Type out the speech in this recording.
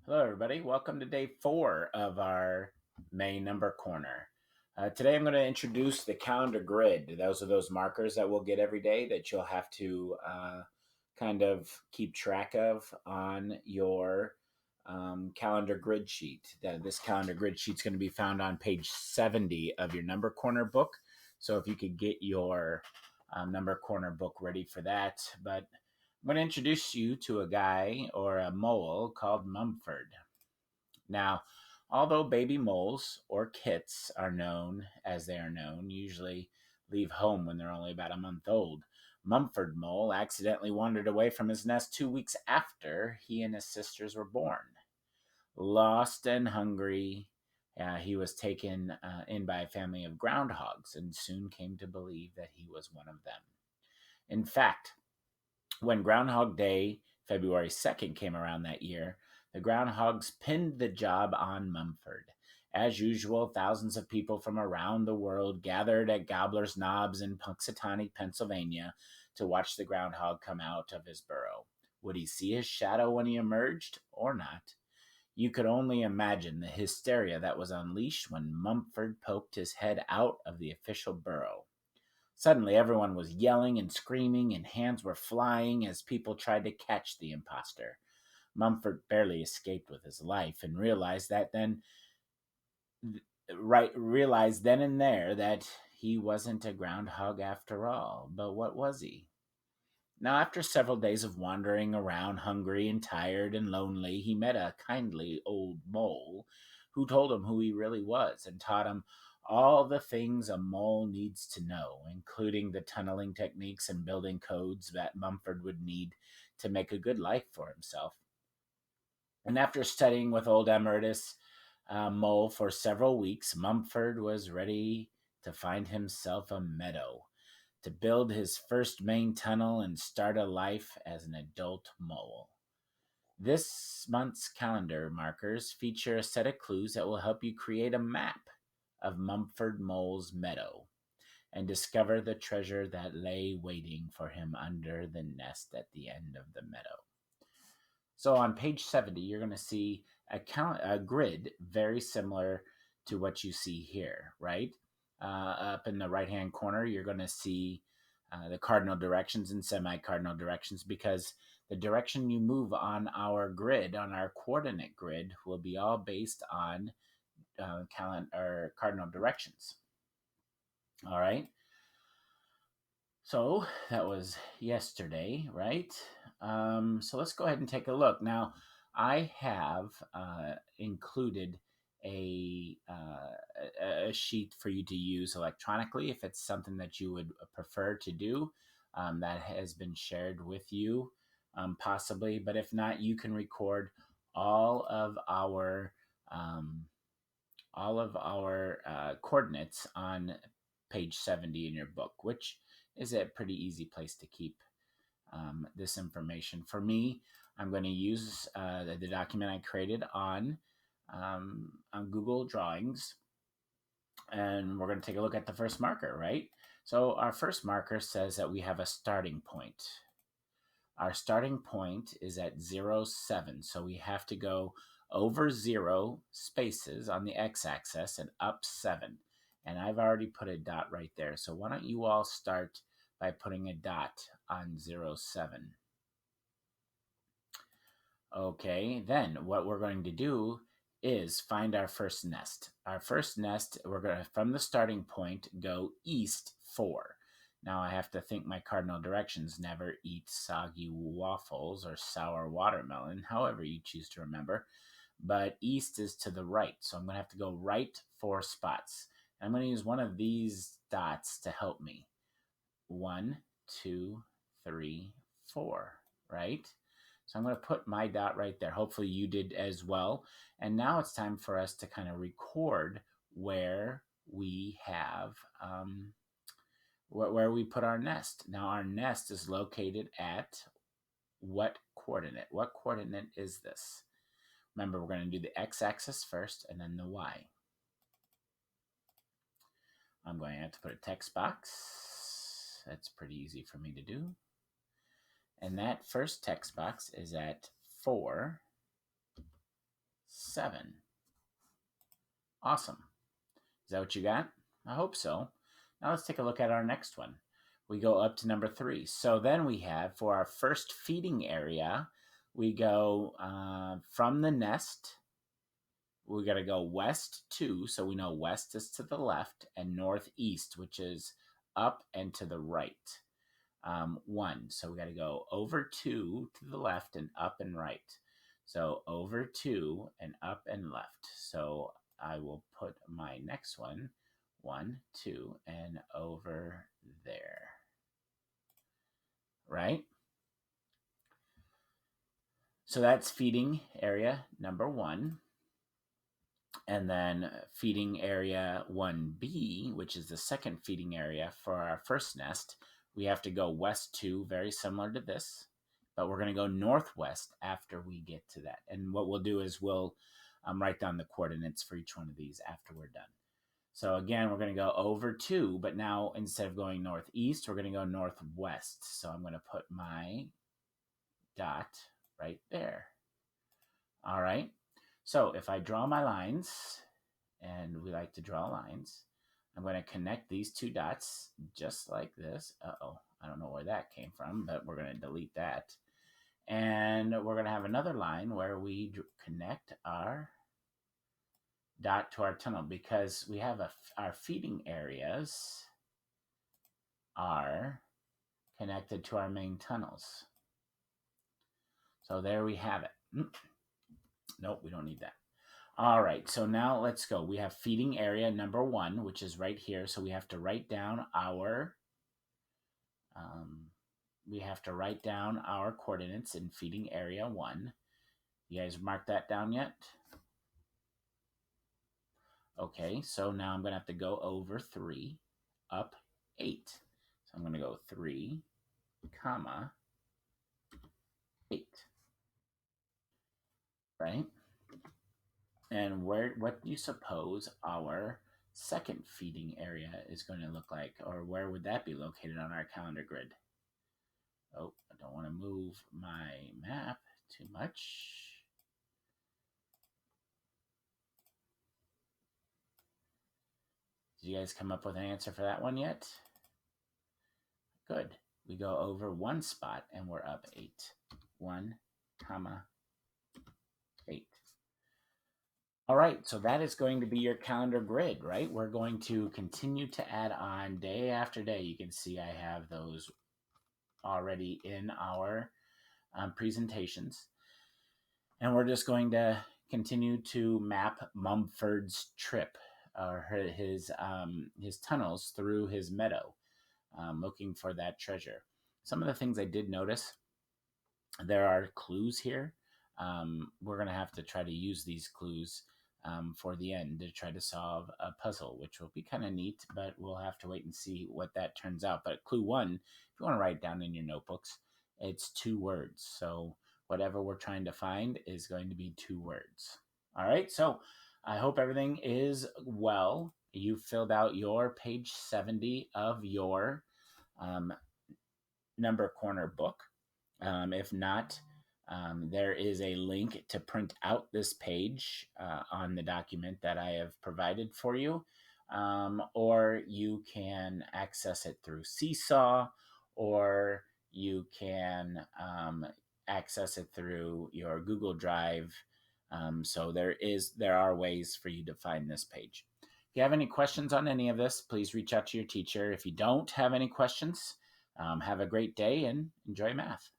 Hello, everybody. Welcome to day 4 of our May number corner. Today, I'm going to introduce the calendar grid. Those are those markers that we'll get every day that you'll have to kind of keep track of on your calendar grid sheet. This calendar grid sheet is going to be found on page 70 of your number corner book. So if you could get your number corner book ready for that. But I'm going to introduce you to a guy or a mole called Mumford. Now, although baby moles or kits are known as they are known, usually leave home when they're only about a month old, Mumford Mole accidentally wandered away from his nest 2 weeks after he and his sisters were born. Lost and hungry, he was taken in by a family of groundhogs and soon came to believe that he was one of them. In fact, when Groundhog Day, February 2nd, came around that year, the groundhogs pinned the job on Mumford. As usual, thousands of people from around the world gathered at Gobbler's Knobs in Punxsutawney, Pennsylvania, to watch the groundhog come out of his burrow. Would he see his shadow when he emerged, or not? You could only imagine the hysteria that was unleashed when Mumford poked his head out of the official burrow. Suddenly, everyone was yelling and screaming, and hands were flying as people tried to catch the impostor. Mumford barely escaped with his life, and realized then and there that he wasn't a groundhog after all. But what was he? Now, after several days of wandering around, hungry and tired and lonely, he met a kindly old mole who told him who he really was and taught him all the things a mole needs to know, including the tunneling techniques and building codes that Mumford would need to make a good life for himself. And after studying with old Emeritus Mole for several weeks, Mumford was ready to find himself a meadow, to build his first main tunnel and start a life as an adult mole. This month's calendar markers feature a set of clues that will help you create a map of Mumford Mole's meadow and discover the treasure that lay waiting for him under the nest at the end of the meadow. So on page 70, you're going to see a grid very similar to what you see here, right? Up in the right-hand corner, you're going to see the cardinal directions and semi-cardinal directions, because the direction you move on our grid, on our coordinate grid, will be all based on cardinal directions. All right. So that was yesterday, right? So let's go ahead and take a look. Now, I have included a sheet for you to use electronically if it's something that you would prefer to do. That has been shared with you, possibly. But if not, you can record all of our um, coordinates on page 70 in your book, which is a pretty easy place to keep this information. For me, I'm going to use the document I created on Google Drawings, and we're going to take a look at the first marker, right? So our first marker says that we have a starting point. Our starting point is at 0, 7, so we have to go over 0 spaces on the x-axis and up 7. And I've already put a dot right there, so why don't you all start by putting a dot on 0, 7. Okay, then what we're going to do is find our first nest. Our first nest, we're going to, from the starting point, go east 4. Now I have to think my cardinal directions: never eat soggy waffles or sour watermelon, however you choose to remember. But east is to the right, so I'm going to have to go right 4 spots. And I'm going to use one of these dots to help me. 1, 2, 3, 4, right? So I'm going to put my dot right there. Hopefully you did as well. And now it's time for us to kind of record where we have where we put our nest. Now our nest is located at what coordinate? What coordinate is this? Remember, we're going to do the x-axis first and then the y. I'm going to have to put a text box. That's pretty easy for me to do. And that first text box is at 4, 7. Awesome. Is that what you got? I hope so. Now let's take a look at our next one. We go up to number 3. So then we have, for our first feeding area, we go from the nest. We got to go west 2, so we know west is to the left, and northeast, which is up and to the right. 1. So we got to go over 2 to the left and up and right. So over 2 and up and left. So I will put my next one, 1, 2, and over there. Right? So that's feeding area number 1. And then feeding area 1B, which is the second feeding area for our first nest, we have to go west 2, very similar to this, but we're going to go northwest after we get to that. And what we'll do is we'll write down the coordinates for each one of these after we're done. So again, we're going to go over 2, but now instead of going northeast, we're going to go northwest. So I'm going to put my dot right there. All right. So if I draw my lines, and we like to draw lines, I'm going to connect these 2 dots just like this. Uh-oh, I don't know where that came from, but we're going to delete that. And we're going to have another line where we connect our dot to our tunnel, because we have our feeding areas are connected to our main tunnels. So there we have it. Nope, we don't need that. All right, so now let's go. We have feeding area number 1, which is right here. So we have to write down our coordinates in feeding area 1. You guys marked that down yet? Okay, so now I'm going to have to go over 3, up 8. So I'm going to go 3, comma, 8. Right? And what do you suppose our second feeding area is going to look like? Or where would that be located on our calendar grid? Oh, I don't want to move my map too much. Did you guys come up with an answer for that one yet? Good. We go over 1 spot and we're up 8. 1, comma, 8. All right, so that is going to be your calendar grid, right? We're going to continue to add on day after day. You can see I have those already in our presentations. And we're just going to continue to map Mumford's trip, or his tunnels through his meadow, looking for that treasure. Some of the things I did notice, there are clues here. We're going to have to try to use these clues for the end to try to solve a puzzle, which will be kind of neat, but we'll have to wait and see what that turns out. But clue 1, if you want to write down in your notebooks, it's 2 words. So whatever we're trying to find is going to be 2 words. All right, so I hope everything is well. You filled out your page 70 of your number corner book. If not, there is a link to print out this page on the document that I have provided for you, or you can access it through Seesaw, or you can access it through your Google Drive. So there are ways for you to find this page. If you have any questions on any of this, please reach out to your teacher. If you don't have any questions, have a great day and enjoy math.